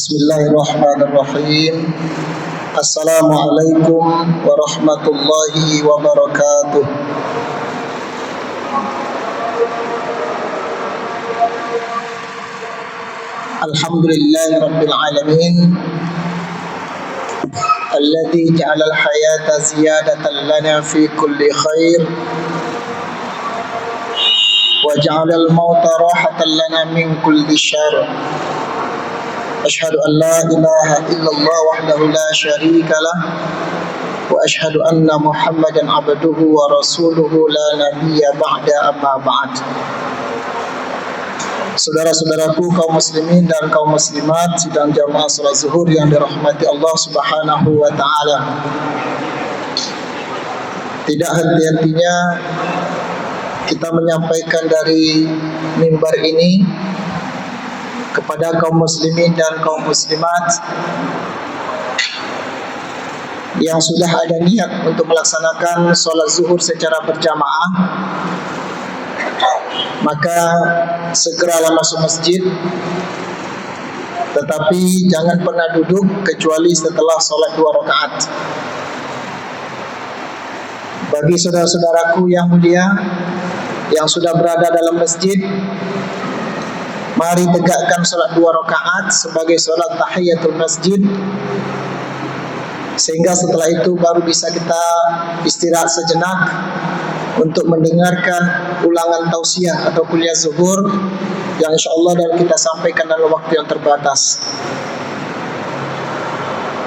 Bismillahirrahmanirrahim. Assalamualaikum warahmatullahi wabarakatuh. Alhamdulillahi rabbil alamin, alladzi ja'ala al-hayata ziyadatan lana fi kulli khair wa ja'ala al-mauta rahatan lana min kulli syarr. Asyhadu an la ilaha illallah wahdahu la syarika lah wa asyhadu anna Muhammadan abduhu wa rasuluhu la nabiyya ba'da amma ba'd. Saudara-saudaraku kaum muslimin dan kaum muslimat sidang jamaah salat zuhur yang dirahmati Allah Subhanahu wa taala. Tidak henti-hentinya kita menyampaikan dari mimbar ini kepada kaum muslimin dan kaum muslimat yang sudah ada niat untuk melaksanakan sholat zuhur secara berjamaah, maka segeralah masuk masjid, tetapi jangan pernah duduk kecuali setelah sholat 2 rakaat. Bagi saudara-saudaraku yang mulia yang sudah berada dalam masjid, mari tegakkan salat 2 rakaat sebagai salat tahiyatul masjid, sehingga setelah itu baru bisa kita istirahat sejenak untuk mendengarkan ulangan tausiah atau kuliah zuhur yang insyaallah dan kita sampaikan dalam waktu yang terbatas.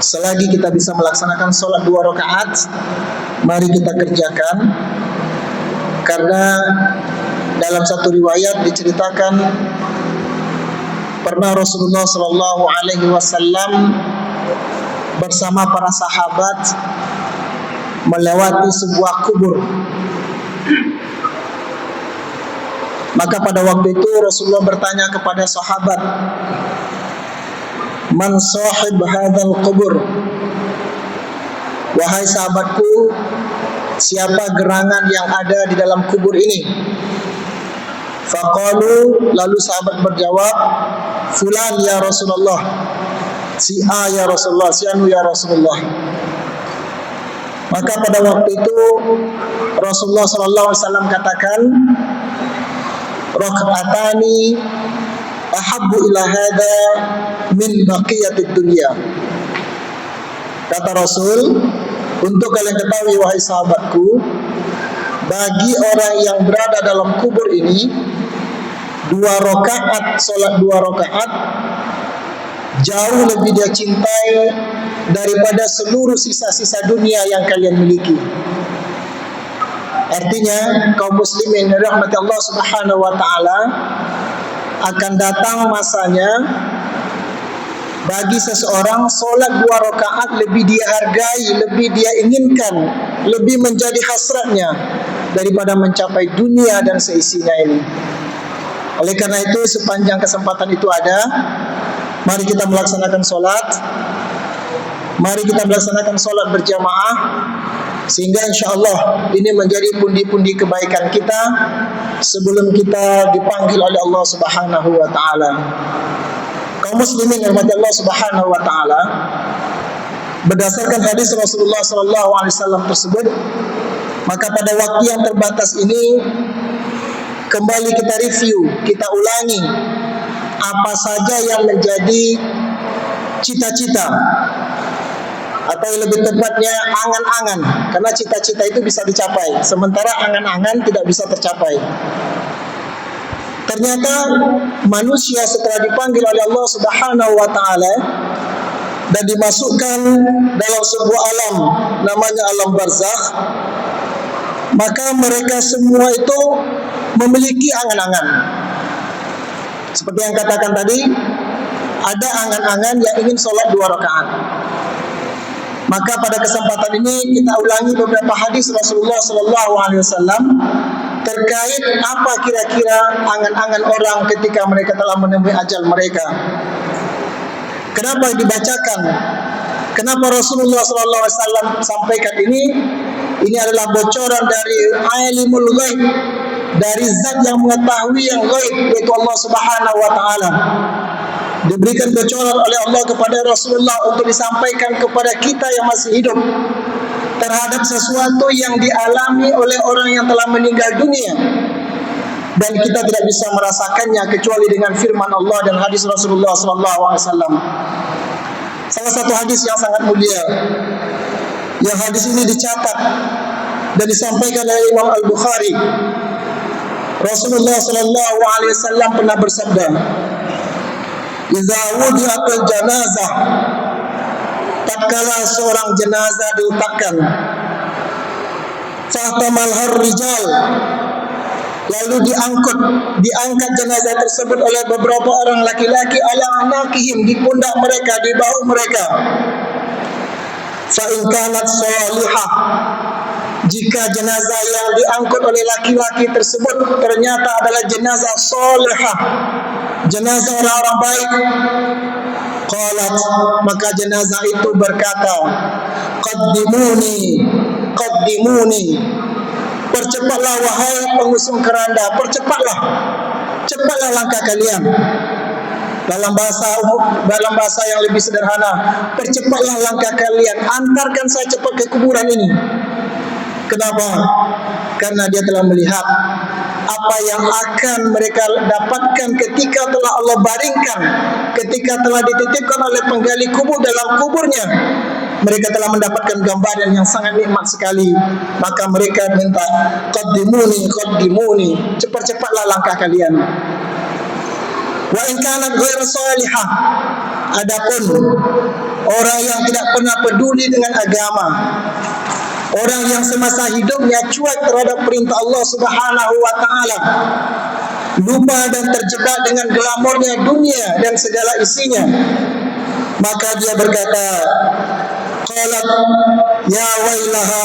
Selagi kita bisa melaksanakan salat 2 rakaat, mari kita kerjakan, karena dalam satu riwayat diceritakan pernah Rasulullah Sallallahu Alaihi Wasallam bersama para sahabat melewati sebuah kubur. Maka pada waktu itu Rasulullah bertanya kepada sahabat, "Man sahib hadzal kubur?" Wahai sahabatku, siapa gerangan yang ada di dalam kubur ini? Faqalu, lalu sahabat berjawab, "Fulan ya Rasulullah." Si A ya Rasulullah, si Anu ya Rasulullah. Maka pada waktu itu Rasulullah sallallahu alaihi wasallam katakan, "Raka'atani ahabbu ila hadza min baqiyatid dunya." Kata Rasul, untuk kalian ketahui wahai sahabatku, bagi orang yang berada dalam kubur ini, 2 rakaat, solat 2 rakaat jauh lebih dia cintai daripada seluruh sisa-sisa dunia yang kalian miliki. Artinya kaum muslimin rahmati Allah Subhanahu wa taala, akan datang masanya bagi seseorang solat 2 rakaat lebih dia hargai, lebih dia inginkan, lebih menjadi hasratnya daripada mencapai dunia dan seisinya ini. Oleh karena itu, sepanjang kesempatan itu ada, mari kita melaksanakan solat, mari kita melaksanakan solat berjamaah, sehingga insyaAllah ini menjadi pundi-pundi kebaikan kita sebelum kita dipanggil oleh Allah Subhanahu wa ta'ala. Kaum muslimin yang rahmati Allah Subhanahu wa ta'ala, berdasarkan hadis Rasulullah sallallahu alaihi wasallam tersebut, maka pada waktu yang terbatas ini kembali kita review, kita ulangi apa saja yang menjadi cita-cita, atau lebih tepatnya angan-angan, karena cita-cita itu bisa dicapai, sementara angan-angan tidak bisa tercapai. Ternyata manusia setelah dipanggil oleh Allah Subhanahu wa taala dan dimasukkan dalam sebuah alam namanya alam barzakh, maka mereka semua itu memiliki angan-angan. Seperti yang katakan tadi, ada angan-angan yang ingin sholat 2 rakaat. Maka pada kesempatan ini kita ulangi beberapa hadis Rasulullah Sallallahu Alaihi Wasallam terkait apa kira-kira angan-angan orang ketika mereka telah menemui ajal mereka. Kenapa dibacakan? Kenapa Rasulullah Sallallahu Alaihi Wasallam sampaikan ini? Ini adalah bocoran dari alimul ghaib, dari zat yang mengetahui yang ghaib, yaitu Allah Subhanahu wa taala. diberikan bocoran oleh Allah kepada Rasulullah untuk disampaikan kepada kita yang masih hidup terhadap sesuatu yang dialami oleh orang yang telah meninggal dunia, dan kita tidak bisa merasakannya kecuali dengan firman Allah dan hadis Rasulullah SAW. Salah satu hadis yang sangat mulia, yang hadis ini dicatat dan disampaikan oleh Imam Al-Bukhari. Rasulullah SAW pernah bersabda, "Idza wudi'atil janazah," tatkala seorang jenazah diletakkan, "fahtamalhar rijal," lalu diangkat jenazah tersebut oleh beberapa orang laki-laki, ala anakihim, di pundak mereka, di bahu mereka. Fa in kanat salihah, jika jenazah yang diangkut oleh laki-laki tersebut ternyata adalah jenazah salihah, jenazah orang-orang baik, qalat, maka jenazah itu berkata, qaddimuni, qaddimuni, percepatlah wahai pengusung keranda, cepatlah langkah kalian. Dalam bahasa yang lebih sederhana, percepatlah langkah kalian, antarkan saya cepat ke kuburan ini. Kenapa? Karena dia telah melihat apa yang akan mereka dapatkan ketika telah Allah baringkan, ketika telah dititipkan oleh penggali kubur dalam kuburnya. Mereka telah mendapatkan gambaran yang sangat nikmat sekali. Maka mereka minta, qaddimuni, qaddimuni, cepat-cepatlah langkah kalian. Wa in kanat ghairu salihah, adapun orang yang tidak pernah peduli dengan agama, orang yang semasa hidupnya cuek terhadap perintah Allah Subhanahu wa taala, lupa dan terjebak dengan glamornya dunia dan segala isinya, maka dia berkata, qalat ya wailaha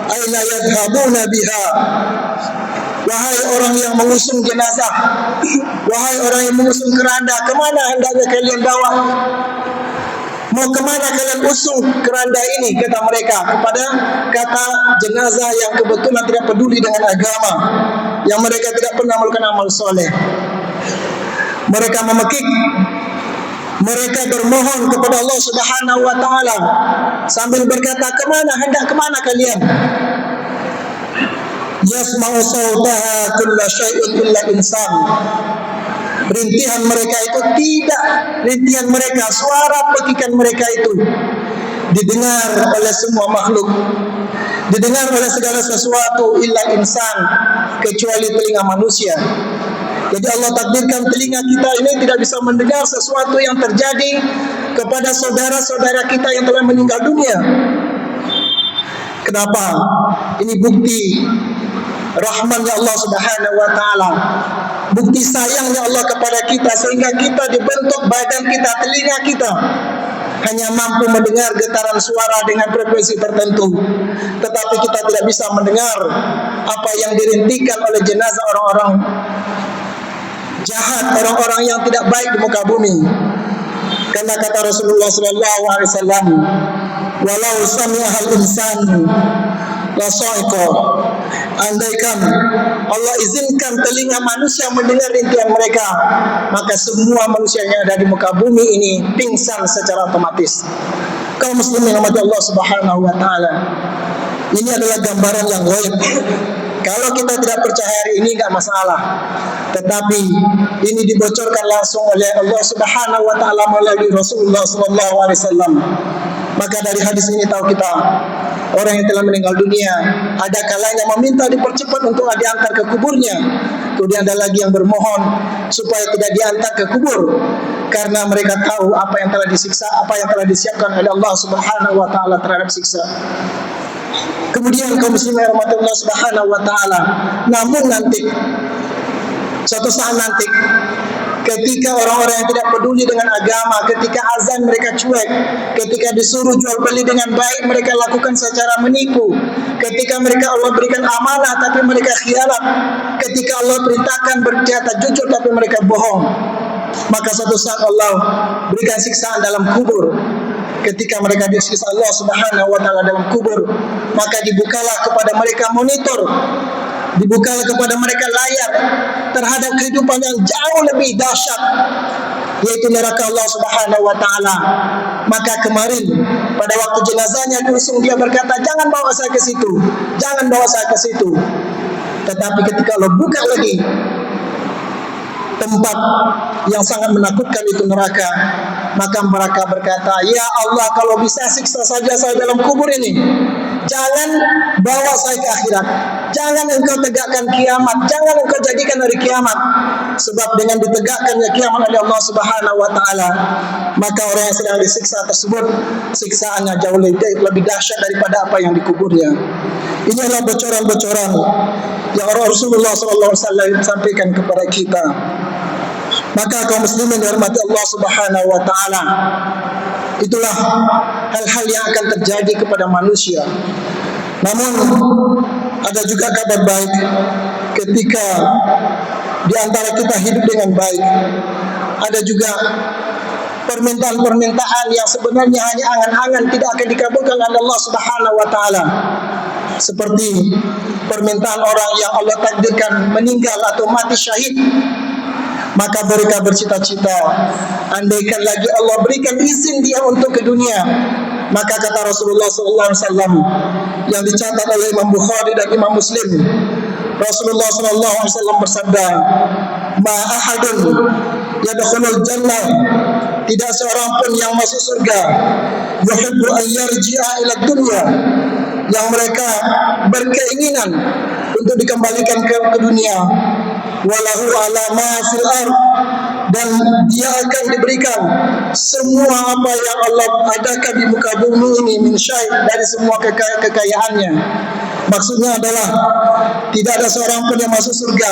aina yadhhabuna biha, wahai orang yang mengusung jenazah, wahai orang yang mengusung keranda, kemana hendaknya kalian bawa? Mau kemana kalian usung keranda ini? Kata mereka kepada kata jenazah yang kebetulan tidak peduli dengan agama, yang mereka tidak pernah melakukan amal soleh. Mereka memekik, mereka bermohon kepada Allah Subhanahu wa taala sambil berkata, kemana kalian? Yasma'u sautaha kulla syai'in illa insan. Rintihan mereka itu rintihan mereka, suara pekikan mereka itu didengar oleh semua makhluk, didengar oleh segala sesuatu illa insan, kecuali telinga manusia. Jadi Allah takdirkan telinga kita ini tidak bisa mendengar sesuatu yang terjadi kepada saudara-saudara kita yang telah meninggal dunia. Kenapa? Ini bukti rahmannya Allah Subhanahu wa taala, bukti sayangnya Allah kepada kita, sehingga kita dibentuk badan kita, telinga kita hanya mampu mendengar getaran suara dengan frekuensi tertentu, tetapi kita tidak bisa mendengar apa yang dirintikan oleh jenazah orang-orang jahat, orang-orang yang tidak baik di muka bumi. Karena kata Rasulullah SAW, walau sami'ahal insan la sa'iqa, andaikan Allah izinkan telinga manusia mendengar rintihan mereka, maka semua manusia yang ada di muka bumi ini pingsan secara otomatis. Kaum muslimin rahmati Allah Subhanahu wa taala, ini adalah gambaran yang gaib. Kalau kita tidak percaya hari ini enggak masalah, tetapi ini dibocorkan langsung oleh Allah Subhanahu wa taala melalui Rasulullah SAW. Maka dari hadis ini tahu kita, orang yang telah meninggal dunia ada kalanya meminta dipercepat untuk diantar ke kuburnya. Kemudian ada lagi yang bermohon supaya tidak diantar ke kubur, karena mereka tahu apa yang telah disiksa, apa yang telah disiapkan oleh Allah Subhanahu wa taala terhadap siksa. Kemudian kaum muslimin rahmatullah Subhanahu wa taala, namun nanti suatu saat nanti, ketika orang-orang yang tidak peduli dengan agama, ketika azan mereka cuek, ketika disuruh jual beli dengan baik mereka lakukan secara menipu, ketika mereka Allah berikan amanah tapi mereka khianat, ketika Allah perintahkan berkata jujur tapi mereka bohong, maka suatu saat Allah berikan siksaan dalam kubur. Ketika mereka disiksa Allah Subhanahu wa taala dalam kubur, maka dibukalah kepada mereka monitor, dibukalah kepada mereka layar terhadap kehidupan yang jauh lebih dahsyat, yaitu neraka Allah Subhanahu wa taala. Maka kemarin pada waktu jenazahnya diusung, dia berkata, "Jangan bawa saya ke situ. Jangan bawa saya ke situ." Tetapi ketika Allah buka lagi tempat yang sangat menakutkan itu neraka, maka mereka berkata, "Ya Allah, kalau bisa siksa saja saya dalam kubur ini. Jangan bawa saya ke akhirat. Jangan engkau tegakkan kiamat. Jangan engkau jadikan hari kiamat." Sebab dengan ditegakkannya kiamat oleh Allah Subhanahu wa taala, maka orang yang sedang disiksa tersebut siksaannya jauh lebih dahsyat daripada apa yang dikuburnya. Ini adalah bocoran-bocoran yang Rasulullah SAW sampaikan kepada kita. Maka kaum muslimin dihormati Allah Subhanahu wa taala, itulah hal-hal yang akan terjadi kepada manusia. Namun ada juga kabar baik, ketika di antara kita hidup dengan baik, ada juga permintaan-permintaan yang sebenarnya hanya angan-angan tidak akan dikabulkan oleh Allah Subhanahu wa taala. Seperti permintaan orang yang Allah takdirkan meninggal atau mati syahid, maka mereka bercita-cita, andaikan lagi Allah berikan izin dia untuk ke dunia. Maka kata Rasulullah SAW yang dicatat oleh Imam Bukhari dan Imam Muslim, Rasulullah SAW bersabda, "Ma ahadun yadkhulul jannah," tidak seorang pun yang masuk surga, "yuhibbu an yarji'a ila dunya," yang mereka berkeinginan untuk dikembalikan ke dunia, "walahu ala ma fil ard," dan dia akan diberikan semua apa yang Allah adakan di muka bumi ini, min syai', dari semua kekayaannya. Maksudnya adalah tidak ada seorang pun yang masuk surga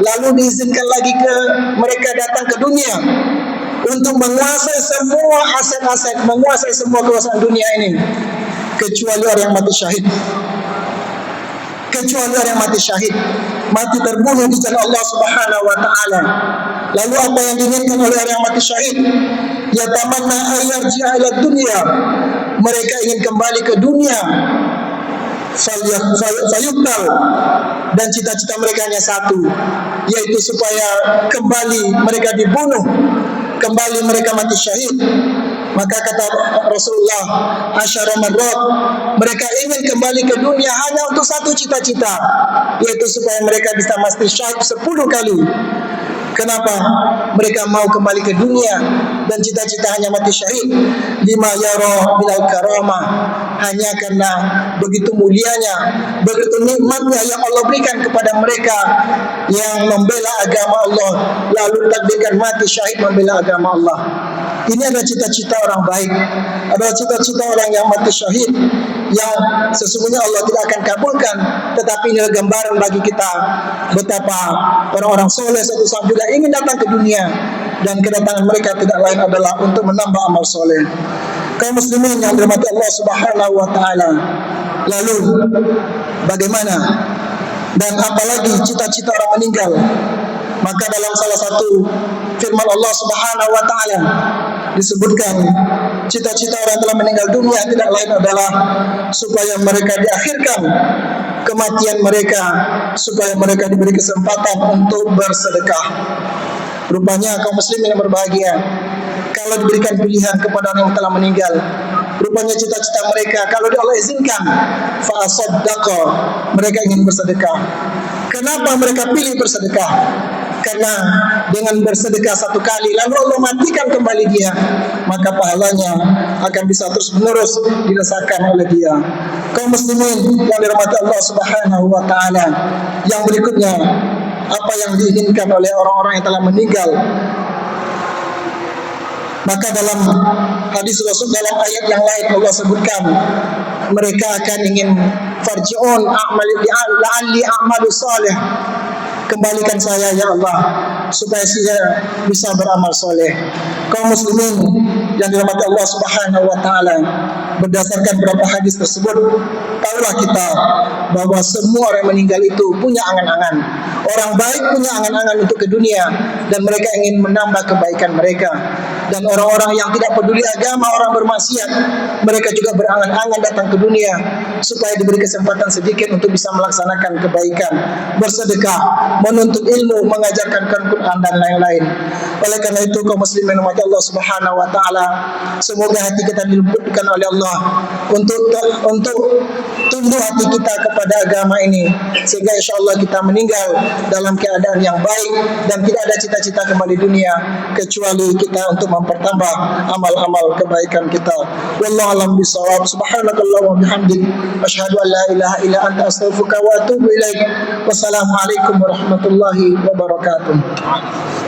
lalu diizinkan lagi ke mereka datang ke dunia untuk menguasai semua aset-aset, menguasai semua kekuasaan dunia ini, kecuali orang yang mati syahid. Kecuali orang yang mati syahid, mati terbunuh di jalan Allah Subhanahu wa taala. Lalu apa yang diinginkan oleh orang yang mati syahid? Ya tamanna ayarji'a ila dunya, mereka ingin kembali ke dunia. Fayuqtal, dan cita-cita mereka hanya satu, yaitu supaya kembali mereka dibunuh, kembali mereka mati syahid. Maka kata Rasulullah, asyara marrat, mereka ingin kembali ke dunia hanya untuk satu cita-cita, yaitu supaya mereka bisa mati syahid 10 kali. Kenapa mereka mau kembali ke dunia dan cita-cita hanya mati syahid? Lima yara minal karamah, hanya karena begitu mulianya, begitu nikmatnya yang Allah berikan kepada mereka yang membela agama Allah, lalu takdirkan mati syahid membela agama Allah. Ini adalah cita-cita orang baik, adalah cita-cita orang yang mati syahid, yang sesungguhnya Allah tidak akan kabulkan. Tetapi ini adalah gambaran bagi kita betapa orang-orang soleh suatu saat bila ingin datang ke dunia, dan kedatangan mereka tidak lain adalah untuk menambah amal soleh. Kaum muslimin yang dirahmati Allah Subhanahu wa taala, lalu bagaimana dan apalagi cita-cita orang meninggal? Maka dalam salah satu firman Allah Subhanahu wa taala disebutkan cita-cita orang telah meninggal dunia tidak lain adalah supaya mereka diakhirkan kematian mereka, supaya mereka diberi kesempatan untuk bersedekah. Rupanya kaum muslimin yang berbahagia, kalau diberikan pilihan kepada orang yang telah meninggal, rupanya cita-cita mereka kalau Allah izinkan, fa saddaqa, mereka ingin bersedekah. Kenapa mereka pilih bersedekah? Karena dengan bersedekah satu kali lalu Allah matikan kembali dia, maka pahalanya akan bisa terus menerus dirasakan oleh dia. Kaum muslimin yang dirahmati Allah Subhanahu wa taala, yang berikutnya, apa yang diinginkan oleh orang-orang yang telah meninggal? Maka dalam hadis Rasul, dalam ayat yang lain Allah sebutkan mereka akan ingin farji'un a'mali la'alli a'malu salih, kembalikan saya ya Allah supaya saya bisa beramal soleh. Kaum muslimin yang dirahmati Allah Subhanahu wa taala, berdasarkan beberapa hadis tersebut, tahulah kita bahwa semua orang meninggal itu punya angan-angan. Orang baik punya angan-angan untuk ke dunia dan mereka ingin menambah kebaikan mereka. Dan orang-orang yang tidak peduli agama, orang bermaksiat, mereka juga berangan-angan datang ke dunia supaya diberi kesempatan sedikit untuk bisa melaksanakan kebaikan, bersedekah, menuntut ilmu, mengajarkan Quran dan lain-lain. Oleh karena itu kaum muslimin umat Allah Subhanahu wa taala, semoga hati kita dilembutkan oleh Allah untuk tunduk hati kita kepada agama ini, sehingga insyaallah kita meninggal dalam keadaan yang baik dan tidak ada cita-cita kembali dunia kecuali kita untuk mempertambah amal-amal kebaikan kita. Wallahu a'lam bishawab. Subhanakallahumma wa bihamdik asyhadu an la ilaha illa anta astaghfiruka wa atubu ilaik. Wassalamualaikum warahmatullahi wabarakatuh.